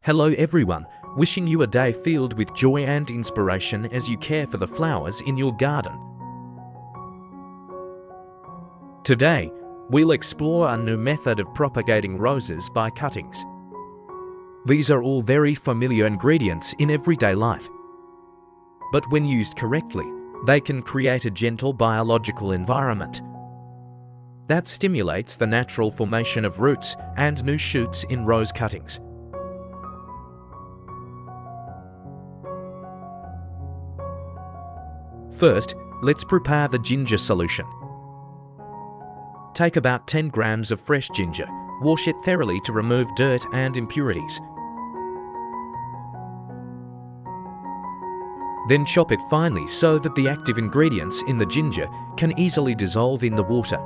Hello everyone, wishing you a day filled with joy and inspiration as you care for the flowers in your garden. Today, we'll explore a new method of propagating roses by cuttings. These are all very familiar ingredients in everyday life. But when used correctly, they can create a gentle biological environment that stimulates the natural formation of roots and new shoots in rose cuttings. First, let's prepare the ginger solution. Take about 10 grams of fresh ginger, wash it thoroughly to remove dirt and impurities. Then chop it finely so that the active ingredients in the ginger can easily dissolve in the water.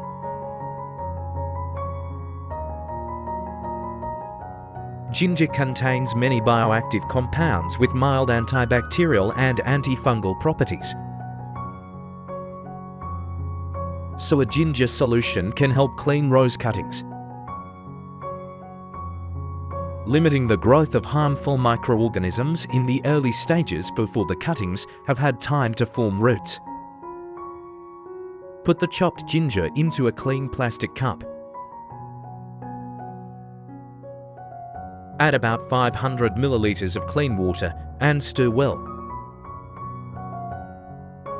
Ginger contains many bioactive compounds with mild antibacterial and antifungal properties. So a ginger solution can help clean rose cuttings, limiting the growth of harmful microorganisms in the early stages before the cuttings have had time to form roots. Put the chopped ginger into a clean plastic cup. Add about 500 milliliters of clean water and stir well.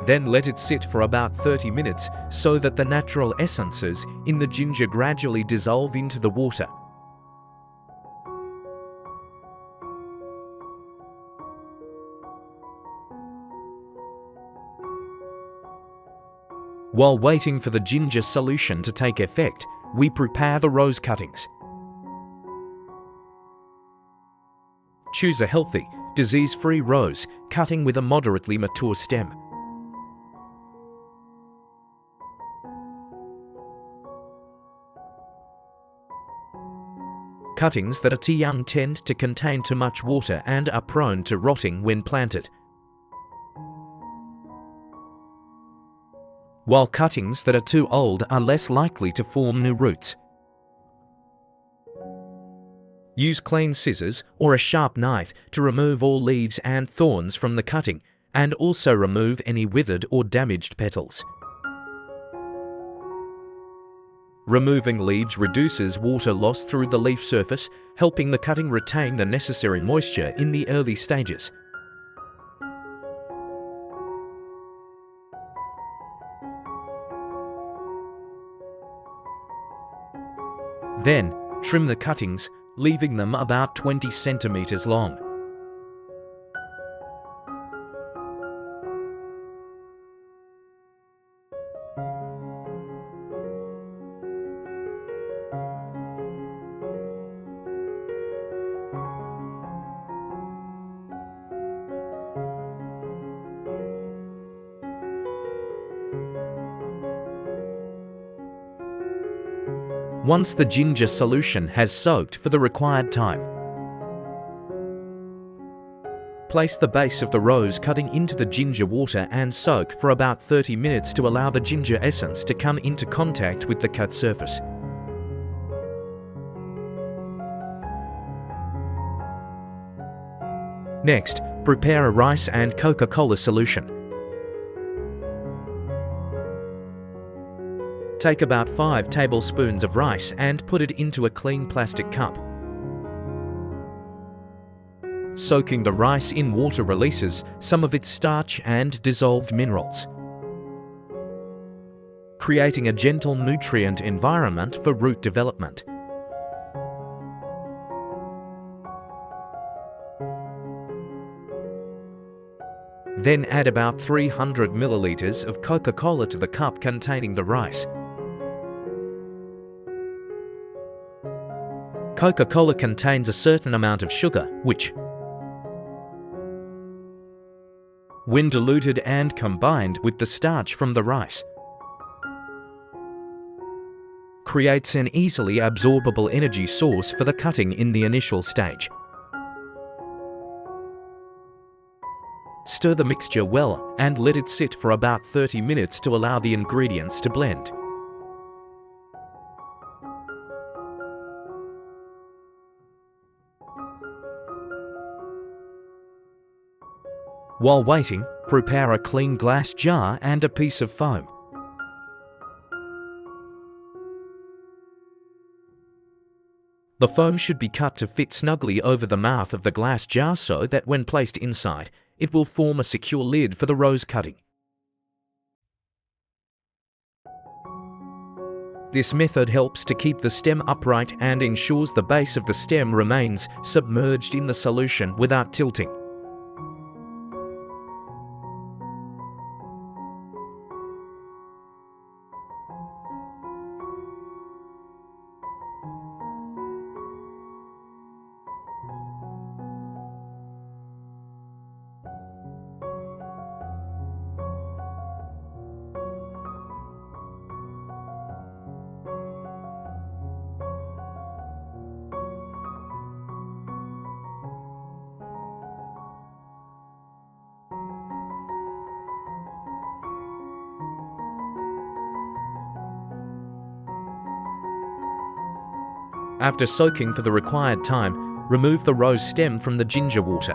Then let it sit for about 30 minutes so that the natural essences in the ginger gradually dissolve into the water. While waiting for the ginger solution to take effect, we prepare the rose cuttings. Choose a healthy, disease-free rose cutting with a moderately mature stem. Cuttings that are too young tend to contain too much water and are prone to rotting when planted, while cuttings that are too old are less likely to form new roots. Use clean scissors or a sharp knife to remove all leaves and thorns from the cutting, and also remove any withered or damaged petals. Removing leaves reduces water loss through the leaf surface, helping the cutting retain the necessary moisture in the early stages. Then, trim the cuttings, leaving them about 20 centimeters long. Once the ginger solution has soaked for the required time, place the base of the rose cutting into the ginger water and soak for about 30 minutes to allow the ginger essence to come into contact with the cut surface. Next, prepare a rice and Coca-Cola solution. Take about 5 tablespoons of rice and put it into a clean plastic cup. Soaking the rice in water releases some of its starch and dissolved minerals, creating a gentle nutrient environment for root development. Then add about 300 milliliters of Coca-Cola to the cup containing the rice. Coca-Cola contains a certain amount of sugar, which, when diluted and combined with the starch from the rice, creates an easily absorbable energy source for the cutting in the initial stage. Stir the mixture well and let it sit for about 30 minutes to allow the ingredients to blend. While waiting, prepare a clean glass jar and a piece of foam. The foam should be cut to fit snugly over the mouth of the glass jar so that when placed inside, it will form a secure lid for the rose cutting. This method helps to keep the stem upright and ensures the base of the stem remains submerged in the solution without tilting. After soaking for the required time, remove the rose stem from the ginger water.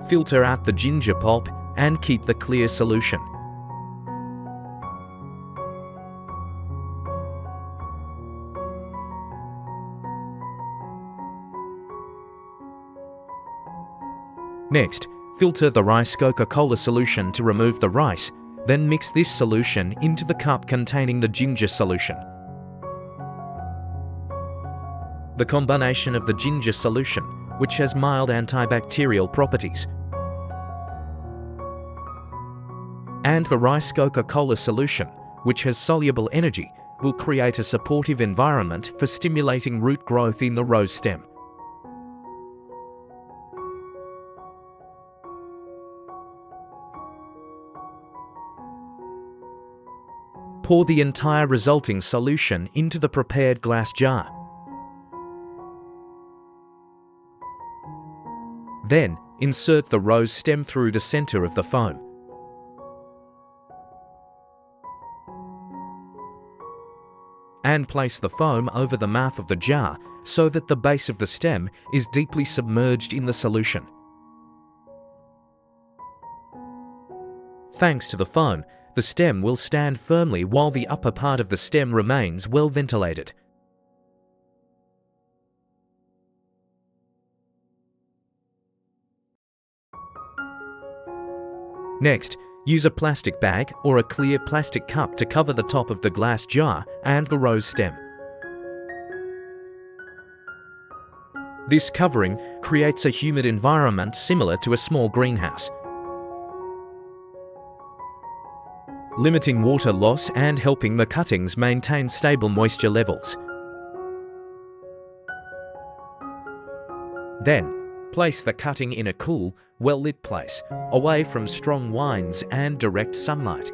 Filter out the ginger pulp and keep the clear solution. Next, filter the rice Coca-Cola solution to remove the rice, then mix this solution into the cup containing the ginger solution. The combination of the ginger solution, which has mild antibacterial properties, and the rice Coca-Cola solution, which has soluble energy, will create a supportive environment for stimulating root growth in the rose stem. Pour the entire resulting solution into the prepared glass jar. Then, insert the rose stem through the center of the foam. And place the foam over the mouth of the jar so that the base of the stem is deeply submerged in the solution. Thanks to the foam, the stem will stand firmly while the upper part of the stem remains well ventilated. Next, use a plastic bag or a clear plastic cup to cover the top of the glass jar and the rose stem. This covering creates a humid environment similar to a small greenhouse, limiting water loss and helping the cuttings maintain stable moisture levels. Then, place the cutting in a cool, well-lit place, away from strong winds and direct sunlight.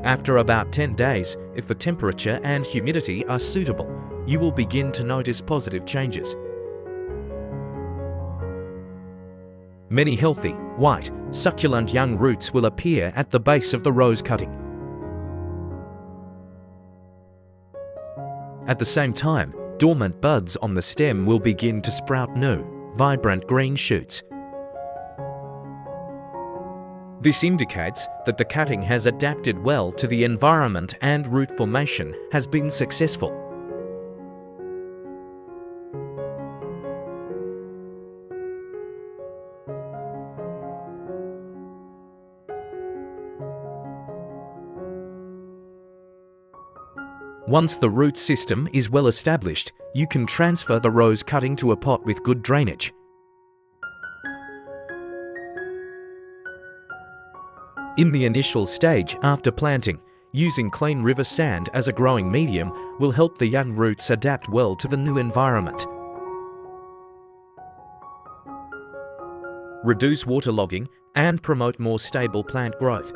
After about 10 days, if the temperature and humidity are suitable, you will begin to notice positive changes. Many healthy, white, succulent young roots will appear at the base of the rose cutting. At the same time, dormant buds on the stem will begin to sprout new, vibrant green shoots. This indicates that the cutting has adapted well to the environment and root formation has been successful. Once the root system is well established, you can transfer the rose cutting to a pot with good drainage. In the initial stage after planting, using clean river sand as a growing medium will help the young roots adapt well to the new environment. Reduce waterlogging and promote more stable plant growth.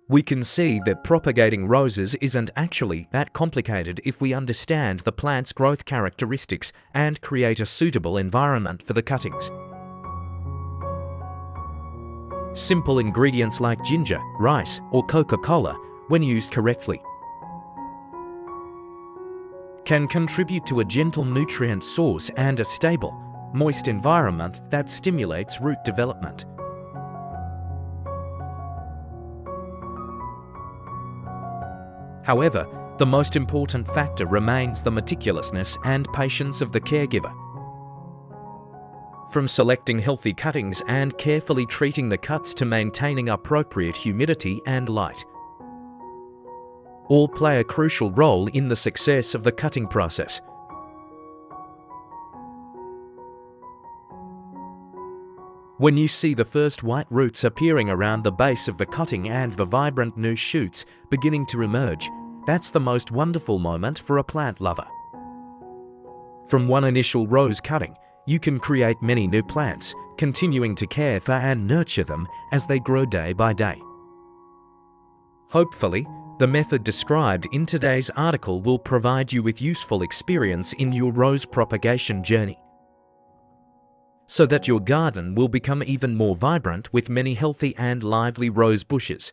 We can see that propagating roses isn't actually that complicated if we understand the plant's growth characteristics and create a suitable environment for the cuttings. Simple ingredients like ginger, rice, or Coca-Cola, when used correctly, can contribute to a gentle nutrient source and a stable, moist environment that stimulates root development. However, the most important factor remains the meticulousness and patience of the caregiver. From selecting healthy cuttings and carefully treating the cuts to maintaining appropriate humidity and light, all play a crucial role in the success of the cutting process. When you see the first white roots appearing around the base of the cutting and the vibrant new shoots beginning to emerge, that's the most wonderful moment for a plant lover. From one initial rose cutting, you can create many new plants, continuing to care for and nurture them as they grow day by day. Hopefully, the method described in today's article will provide you with useful experience in your rose propagation journey, so that your garden will become even more vibrant with many healthy and lively rose bushes.